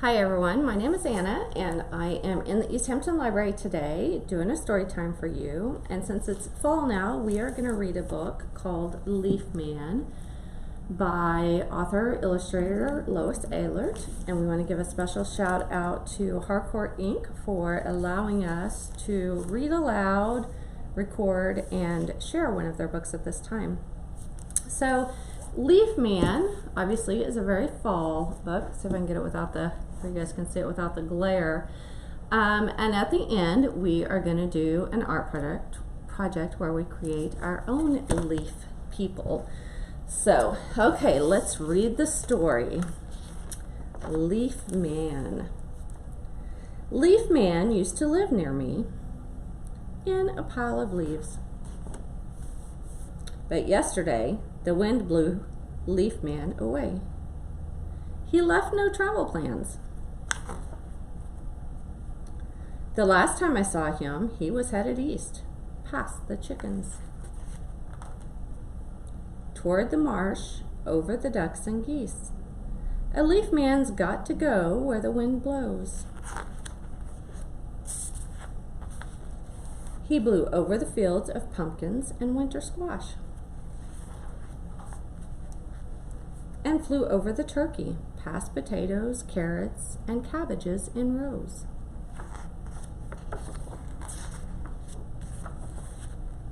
Hi everyone, my name is Anna and I am in the East Hampton Library today doing a story time for you. And since it's fall now, we are going to read a book called Leaf Man by author-illustrator Lois Ehlert. And we want to give a special shout out to Harcourt Inc. for allowing us to read aloud, record, and share one of their books at this time. So Leaf Man obviously is a very fall book. See if I can get it without the, so you guys can see it without the glare. And at the end, we are going to do an art project where we create our own leaf people. So, okay, let's read the story. Leaf Man. Leaf Man used to live near me in a pile of leaves. But yesterday, the wind blew Leaf Man away. He left no travel plans. The last time I saw him, he was headed east, past the chickens, toward the marsh, over the ducks and geese. A leaf man's got to go where the wind blows. He blew over the fields of pumpkins and winter squash, and flew over the turkey, past potatoes, carrots, and cabbages in rows.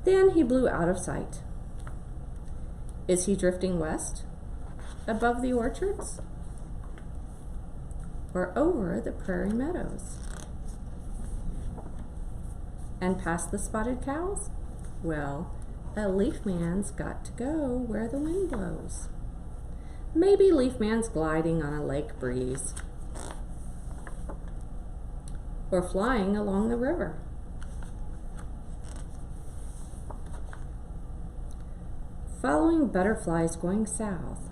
Then he blew out of sight. Is he drifting west, above the orchards, or over the prairie meadows, and past the spotted cows? Well, a leaf man's got to go where the wind blows. Maybe Leaf Man's gliding on a lake breeze, or flying along the river. Following butterflies going south.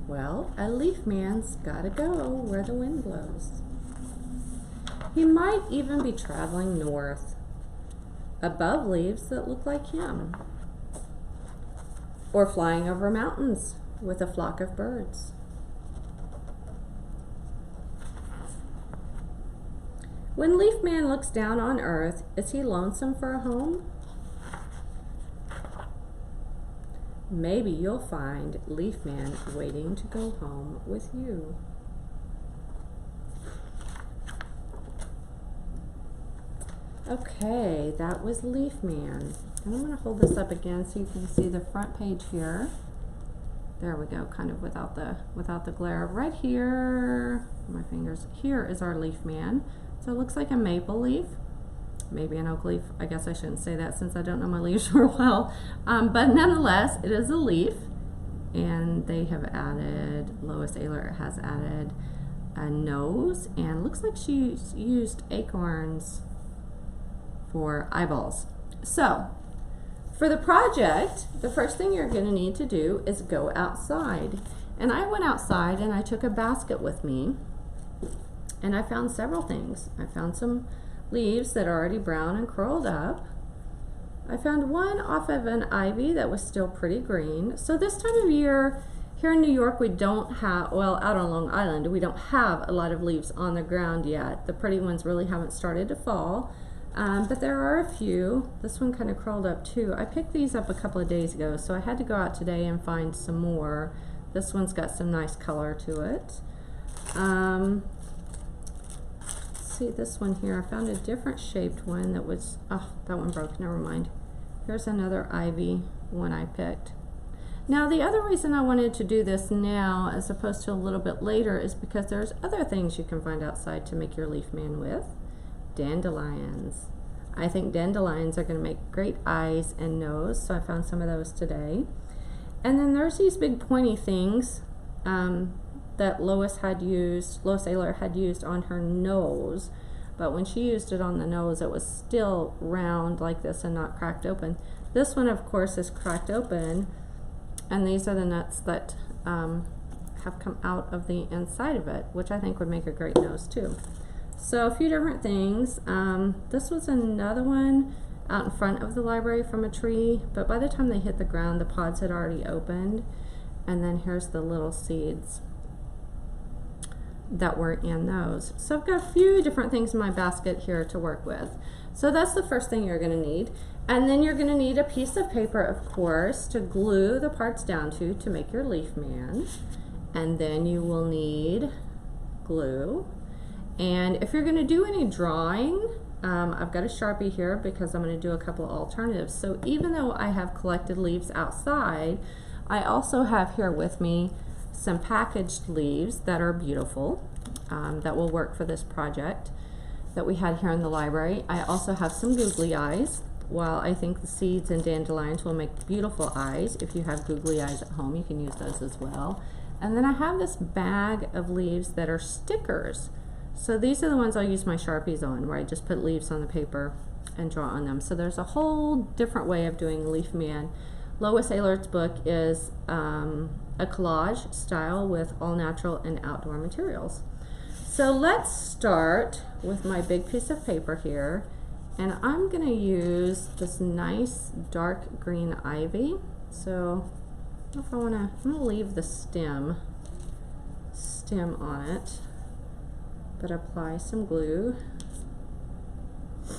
Well, a leaf man's gotta go where the wind blows. He might even be traveling north, above leaves that look like him, or flying over mountains with a flock of birds. When Leaf Man looks down on earth, is he lonesome for a home? Maybe you'll find Leaf Man waiting to go home with you. Okay, that was Leaf Man. And I'm going to hold this up again so you can see the front page here. There we go, kind of without the glare. Right here, my fingers, here is our Leaf Man. So it looks like a maple leaf, maybe an oak leaf. I guess I shouldn't say that since I don't know my leaves very well. But nonetheless, it is a leaf. And they have added, Lois Ehlert has added a nose, and looks like she's used acorns for eyeballs. So, for the project, the first thing you're going to need to do is go outside. And I went outside and I took a basket with me, and I found several things. I found some leaves that are already brown and curled up. I found one off of an ivy that was still pretty green. So this time of year, here in New York, we don't have, well, out on Long Island, we don't have a lot of leaves on the ground yet. The pretty ones really haven't started to fall. But there are a few. This one kind of curled up too. I picked these up a couple of days ago, so I had to go out today and find some more. This one's got some nice color to it. See this one here. I found a different shaped one that was, oh, that one broke, never mind. Here's another ivy one I picked. Now the other reason I wanted to do this now as opposed to a little bit later is because there's other things you can find outside to make your leaf man with. Dandelions. I think dandelions are going to make great eyes and nose, so I found some of those today. And then there's these big pointy things that Lois Ehlert had used on her nose, but when she used it on the nose, it was still round like this and not cracked open. This one, of course, is cracked open, and these are the nuts that have come out of the inside of it, which I think would make a great nose too. So a few different things. This was another one out in front of the library from a tree, but by the time they hit the ground, the pods had already opened. And then here's the little seeds. that were in those. So I've got a few different things in my basket here to work with. So that's the first thing you're going to need. And then you're going to need a piece of paper, of course, to glue the parts down to make your leaf man. And then you will need glue. And if you're going to do any drawing, I've got a Sharpie here because I'm going to do a couple of alternatives. So even though I have collected leaves outside, I also have here with me some packaged leaves that are beautiful, that will work for this project that we had here in the library. I also have some googly eyes. While I think the seeds and dandelions will make beautiful eyes, if you have googly eyes at home, you can use those as well. And then I have this bag of leaves that are stickers. So these are the ones I'll use my Sharpies on, where I just put leaves on the paper and draw on them. So there's a whole different way of doing Leaf Man. Lois Aylert's book is a collage style with all natural and outdoor materials. So let's start with my big piece of paper here, and I'm going to use this nice dark green ivy. So if I'm going to leave the stem on it, but apply some glue. If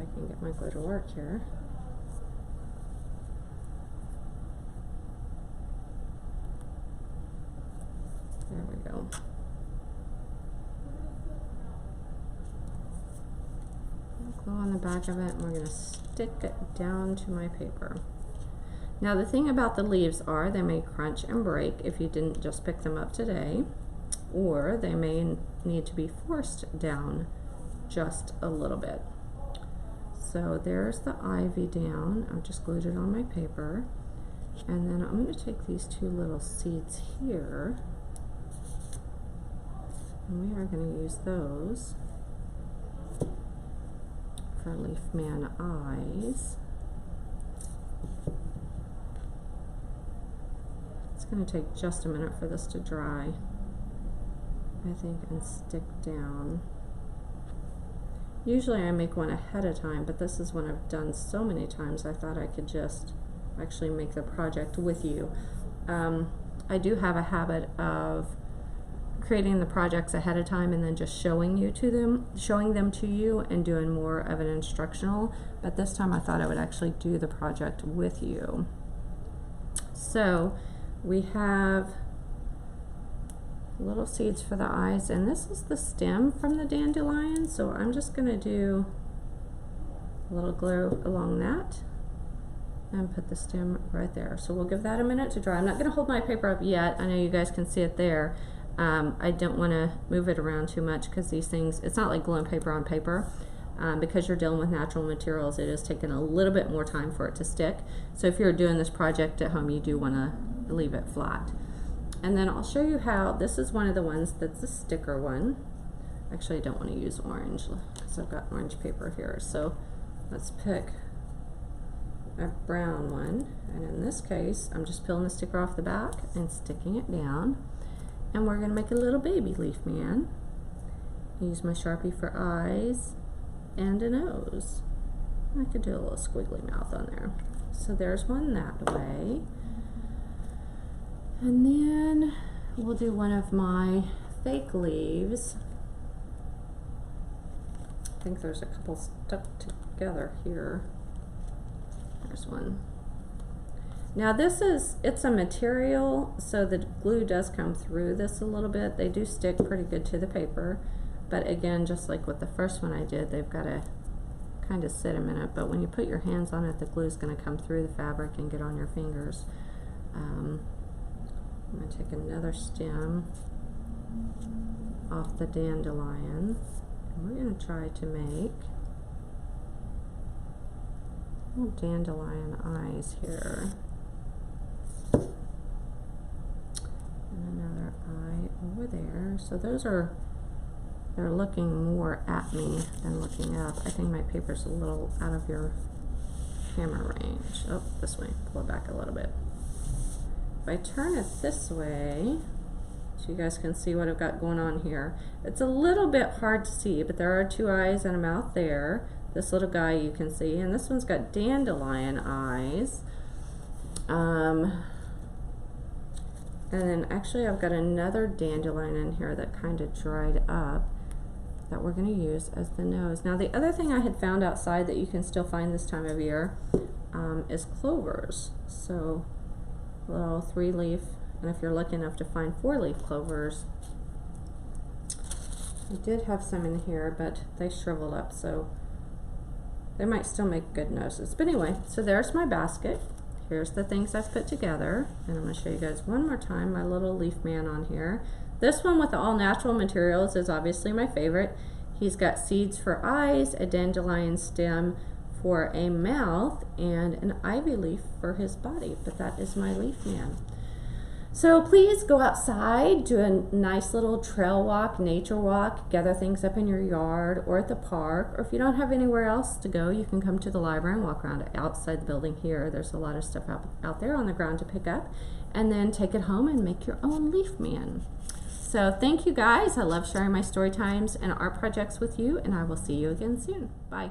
I can get my glue to work here. There we go. Glue on the back of it, and we're going to stick it down to my paper. Now the thing about the leaves are they may crunch and break if you didn't just pick them up today, or they may need to be forced down just a little bit. So there's the ivy down. I've just glued it on my paper, and then I'm going to take these two little seeds here, and we are going to use those for Leaf Man eyes. It's going to take just a minute for this to dry, I think, and stick down. Usually I make one ahead of time, but this is one I've done so many times I thought I could just actually make the project with you. I do have a habit of creating the projects ahead of time and then just showing them to you and doing more of an instructional, but this time I thought I would actually do the project with you. So we have little seeds for the eyes, and this is the stem from the dandelion, so I'm just going to do a little glue along that and put the stem right there. So we'll give that a minute to dry. I'm not going to hold my paper up yet. I know you guys can see it there. I don't want to move it around too much because these things, it's not like gluing paper on paper. Because you're dealing with natural materials, it is taking a little bit more time for it to stick. So if you're doing this project at home, you do want to leave it flat. And then I'll show you how, this is one of the ones that's a sticker one. Actually, I don't want to use orange because I've got orange paper here. So let's pick a brown one. And in this case, I'm just peeling the sticker off the back and sticking it down. And we're going to make a little baby Leaf Man. Use my Sharpie for eyes and a nose. I could do a little squiggly mouth on there. So there's one that way. And then we'll do one of my fake leaves. I think there's a couple stuck together here. There's one. Now this is, it's a material, so the glue does come through this a little bit. They do stick pretty good to the paper, but again, just like with the first one I did, they've got to kind of sit a minute, but when you put your hands on it, the glue is going to come through the fabric and get on your fingers. I'm going to take another stem off the dandelion, and we're going to try to make little dandelion eyes here. And another eye over there. So those are, they're looking more at me than looking up. I think my paper's a little out of your camera range. Oh, this way. Pull it back a little bit. If I turn it this way, so you guys can see what I've got going on here. It's a little bit hard to see, but there are two eyes and a mouth there. This little guy you can see, and this one's got dandelion eyes. And then actually I've got another dandelion in here that kind of dried up that we're going to use as the nose. Now the other thing I had found outside that you can still find this time of year is clovers. So little 3-leaf, and if you're lucky enough to find 4-leaf clovers. I did have some in here, but they shriveled up, so they might still make good noses. But anyway, so there's my basket. Here's the things I've put together, and I'm going to show you guys one more time my little leaf man on here. This one with the all natural materials is obviously my favorite. He's got seeds for eyes, a dandelion stem for a mouth, and an ivy leaf for his body, but that is my leaf man. So please go outside, do a nice little trail walk, nature walk, gather things up in your yard or at the park, or if you don't have anywhere else to go, you can come to the library and walk around outside the building here. There's a lot of stuff out there on the ground to pick up, and then take it home and make your own leaf man. So thank you guys. I love sharing my story times and art projects with you, and I will see you again soon. Bye.